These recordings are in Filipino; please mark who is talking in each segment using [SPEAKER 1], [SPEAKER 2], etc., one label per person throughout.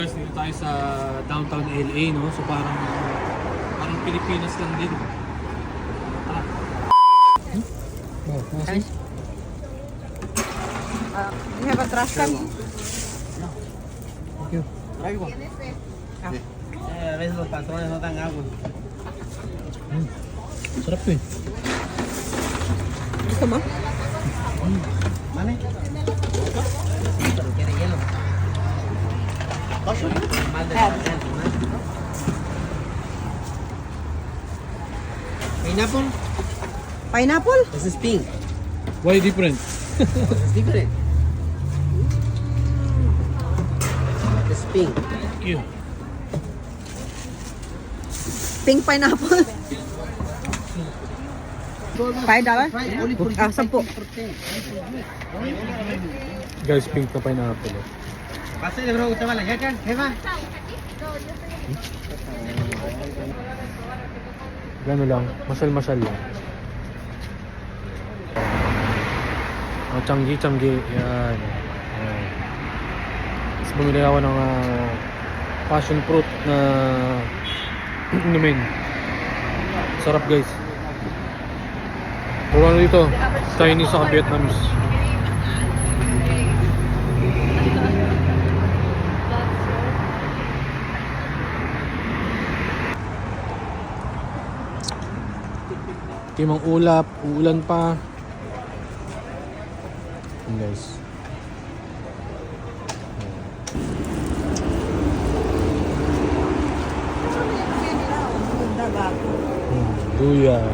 [SPEAKER 1] Guys, dito tayo sa downtown LA, no? So parang Pilipinas lang din. Tara.
[SPEAKER 2] Guys, we have a trash can.
[SPEAKER 1] Thank you.
[SPEAKER 3] Traigo. A veces los patrones no dan agua.
[SPEAKER 1] Sarap to eh.
[SPEAKER 2] Gusto mo?
[SPEAKER 3] ¿Mane? Pero quiere hielo. Más de Pineapple?
[SPEAKER 2] Pineapple?
[SPEAKER 3] This is pink.
[SPEAKER 1] Why different?
[SPEAKER 3] This is different. This is pink.
[SPEAKER 1] Thank you.
[SPEAKER 2] Pink pineapple. $5?
[SPEAKER 3] Only for
[SPEAKER 2] 10.
[SPEAKER 1] Guys, pink na pineapple. Eh.
[SPEAKER 3] Pásale, bro. ¿Usted va a la yaca? Jefa.
[SPEAKER 1] Gano lang, masal-masal lang. Oh, tiyanggi. Yan. Ayan. Tapos bumili ako ng passion fruit na inumin. Sarap guys. Puro ano dito? Chinese sa Vietnamese. Timang ulap, uulan pa. Ayan guys. Luya.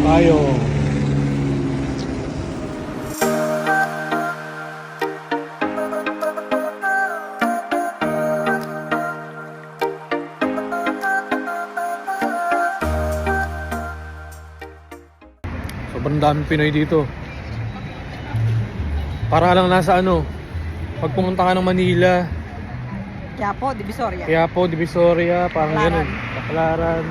[SPEAKER 1] Tayo. Sobrang daming Pinoy dito. Para lang nasa ano, pag pumunta ka ng Manila,
[SPEAKER 2] Quiapo,
[SPEAKER 1] Divisoria, parang
[SPEAKER 2] Baclaran.
[SPEAKER 1] ganun. Baclaran.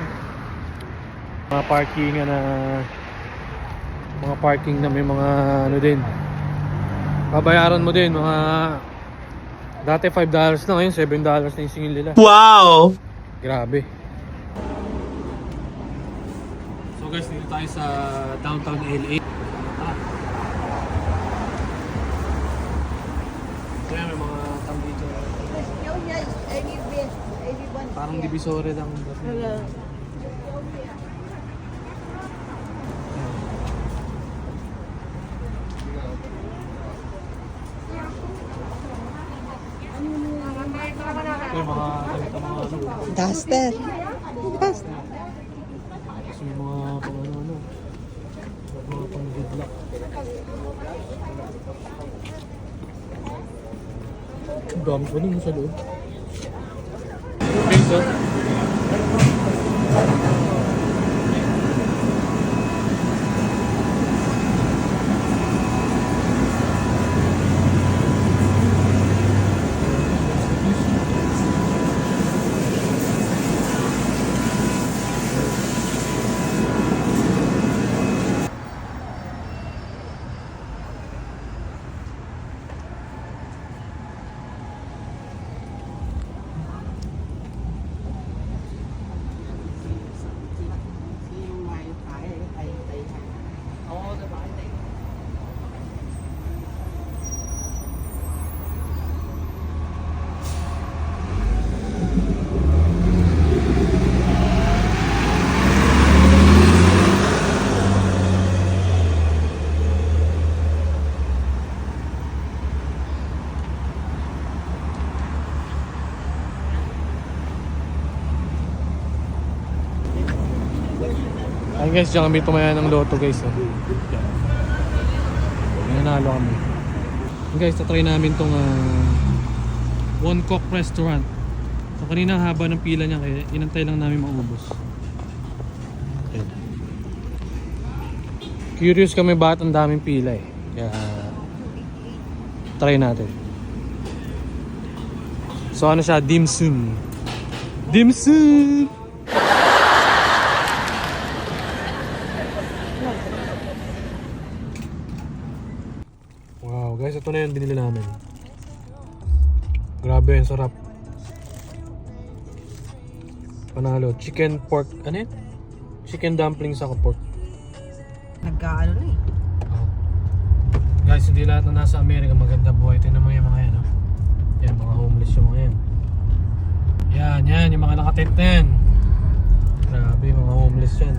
[SPEAKER 1] Mga parking na may mga ano din. Babayaran mo din mga dati $5 na, ngayon $7 na yung singil nila.
[SPEAKER 3] Wow!
[SPEAKER 1] Grabe. So guys, dito tayo sa downtown LA. Kaya may mga tao dito. Parang Divisoria lang. May mga
[SPEAKER 2] Duster.
[SPEAKER 1] kasi may mga pang ano, mga pang good luck. Ang dami pa nun sa loob. Okay, so ayun guys, diyan kami tumaya ng loto guys. Oh. Nanalo kami. Ayun guys, tatry namin tong One Cock Restaurant. So kanina haba ng pila niya kaya inantay lang namin maubos. Ayun. Curious kami bakit ang daming pila eh. Kaya try natin. So ano siya, dim sum. Dim sum! guys, ito na yung binili namin. Grabe, ang sarap. Panalo. Chicken pork, ano yun? Chicken dumplings ako pork.
[SPEAKER 2] Nagkaano na eh.
[SPEAKER 1] Guys, hindi lahat na nasa Amerika maganda buhay. Tingnan mo yung mga yan, yan, mga homeless yung mga yan. Yan, yung mga nakatent na yan. Grabe, mga homeless yan.